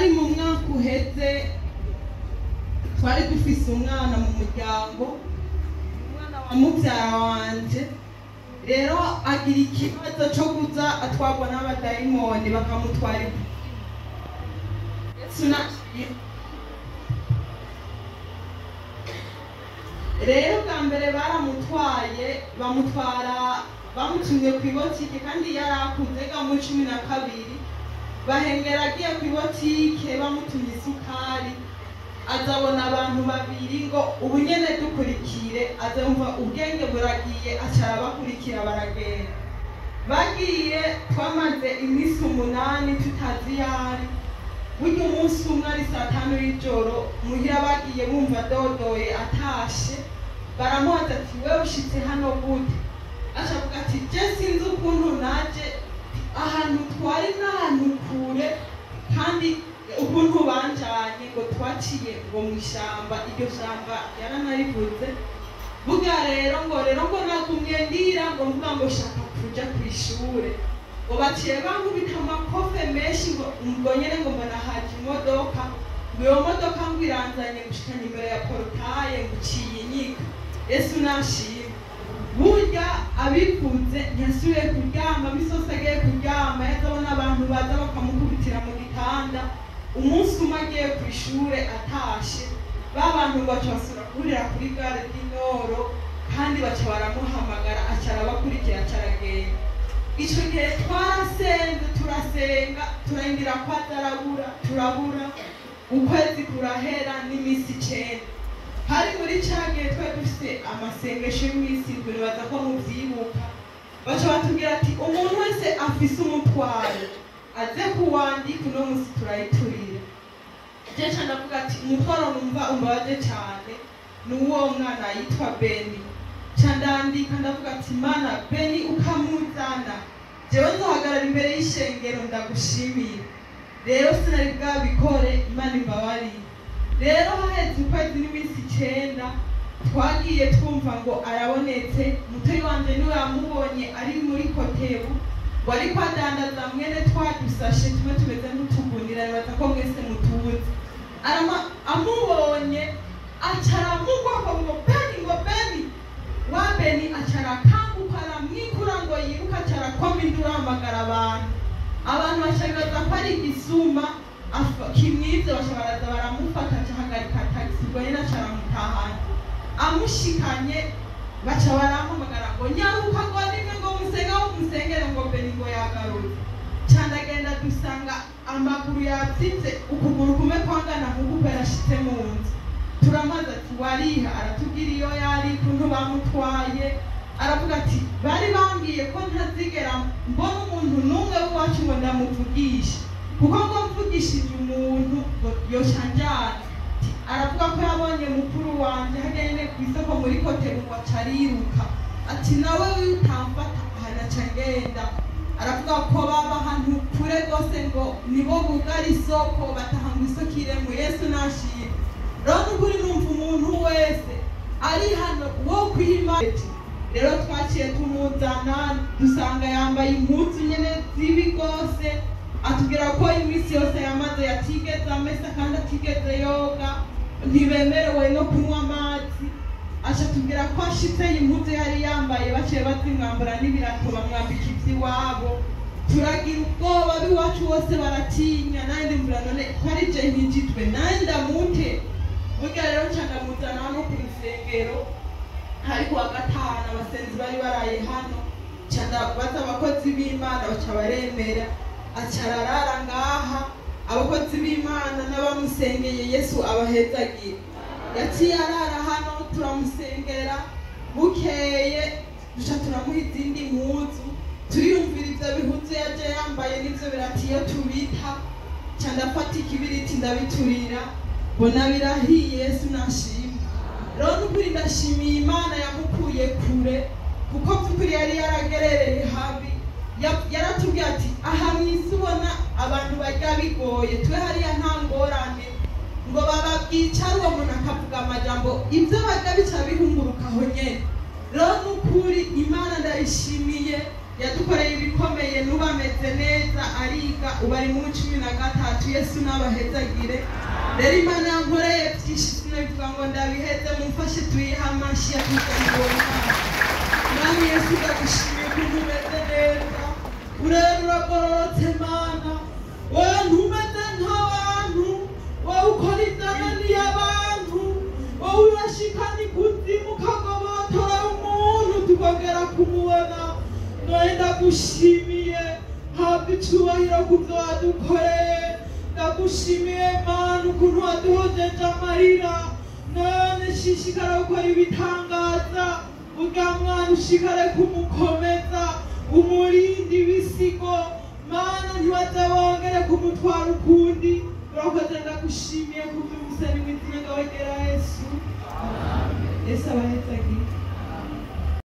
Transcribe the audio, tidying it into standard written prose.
hari mu mwaka uheze twari dufise umwana mu muryango, umwana wa mubyara wanje rero agira ikibazo cyo kuza atwarwa n'abadayimoni bakamutwara rero bwa mbere baramutwaye bamutumye ku ibotike kandi yari akuze ga mu 12 bahengera agiye ku ibotike bamutumye isukari azabona abantu babiri ngo ubu nyene dukurikire azumva ubwenge buragiye acara bakurikira baragenda bagiye twamaze iminsi 8 tutazi yari burya umunsi umwe ari 5 y'ijoro muhira bagiye bumva dodoye atashe baramubaza ati wewe ushitse hano gute ashavuga ati je sinzi ukuntu naje ahantu twari n'ahantu kure kandi ukuntu banjanye ngo twaciye ngo mwishamba iryo shamba yaranarivuze buga rero ngo nagumye ndira ngo mvuga ngo shaka kuja kwishure ngo baciye bankubita amakofe menshi ngo nyene ngo mbona haje imodoka ngo iyo modoka ngo iranzanye gushikana imbere ya portaye nguciye inyika Yesu nashimwe burya abikunze ntiyasubiye kuryama bisose agiye kuryama yazabona abantu baza bakamukubitira mu gitanda umunsi umwe agiye ku ishure atashe babantu baca basura kurira kuri gare d'Inoro kandi baca baramuhamagara acara bakurikira acaragenda ico gihe twarasenze turasenga turindira ko turabura ukwezi kurahera n'imisi 9 hari muri cyagiye twe dufite amasengesho y'imisi baza ko muvyibuka baca batubwira ati umuntu wese afise umutwaro aze kuwandika uno musi turayiturira jeje ndavuga ati umutwaro numva umbaje cyane n'uwo mwana yitwa Beni cyandandika ndavuga ati mana Beni ukamuzana jewe nzohagarara imbere y'ishengero ndagushimira rero sinari bwabikore Imana imbabari rero haheze ukwezi n'iminsi 9 twagiye twumva ngo arabonetse mutoyi wanje niwe yamubonye ari muri kotebu ngo ariko adandaza mwene twadusashe tume tumeze n'utugundira baza ko mwese mutuzi amubonye acara mugwako ngo Beni wa Beni acara kanguka aramwikura ngo yiruka acara komindura amagara abantu bashagaza ko ari igisuma kimwize bashobaraza baramufata cyahagarika taxi ngo yena caramutahana amushikanye baca barampamagara ngo nyaruka ngo nimwe ngo musengere ngo Beni ngo yagarutse cyandagenda dusanga amaguru yabyitse ukuguru kume kwangana nk'uko yarashitse mu nzu turamaze ati wariha aratubwira iyo yari kuntu bamutwaye aravuga ati bari bambwiye ko ntazigera mbona umuntu n'umwe w'iwacu ngo ndamuvugisha kuko ngo mvugishije umuntu yoshanjana aravuga ko yabonye mukuru wanje hagende ku isoko muri kotebu ngo acariruka ati nawe utamfata ahana cangenda aravuga ko baba ahantu kure gose ngo nibo bugari isoko batahanga isoko iremwe Yesu nashimwe rero kuri numva umuntu wese ari hano wo kwimana rero twaciye tumuzana dusanga yambaye impuzu nyene zibi gose atubwira ko imisi yose yamaze yatigeze amesa kandi atigeze yoga ntibemerewe no kunywa amazi aca tubwira ko ashitse impuzu yari yambaye baciye bazimwambura n'ibirato bamwambika ivy'iwabo turagira ubwoba biwacu bose baratinya nandi mbura none ko ari je nkijitwe nandi ndamute burya rero ncandamuzana hano ku rusengero hari kuwa gatanu abasenzi bari baraye hano candabaza abakozi b'Imana baca baremera acararara ngaha abakozi b'Imana n'abamusengeye Yesu abahezagira yaciye arara hano turamusengera bukeye duca turamuha izindi mpuzu turiyumvira ivyo bihuzu yaje yambaye n'ivyo biratiyo tubita candafata ikibiriti ndabiturira bona birahiye Yesu nashimwe rero n'ukuri ndashimiye Imana yamukuye kure kuko by'ukuri yari yaragerereye habi yaratubwiye ati aha mwisi ubona abantu bajya bigoye twe hariya nta ngorane ngo bababwicara uwo muntu akavuga amajambo ibyo bajya bica bihungurukaho nyene rero n'ukuri Imana ndayishimiye yadukoreye ibikomeye n'ubameze neza ariga ubu ari mu 13 Yesu nabahezagire rero Imana yankoreye byinshi sinabivuga ngo ndabiheze mumfashe tuyiha amashyi yakuzanibona Mwami Yesu ndagushimiye ukuntu umeze neza urera uragororotse Mana wowe ntumeze nk'abantu wowe ukora ibyananiye abantu wowe urashikana ikuzimu ukagobotora umuntu tukongera kumubona none ndagushimiye habwa icyubahiro ku byo wadukoreye ndagushimiye Mana ukuntu waduhojeje amarira none shishikara gukora ibitangaza urya mwana ushikare kumukomeza umurindi ibisigo Mana ntiwaza wongere kumutwara ukundi urakoze ndagushimiye kubyumvise n'imitima yawe Yesu Yesu abahe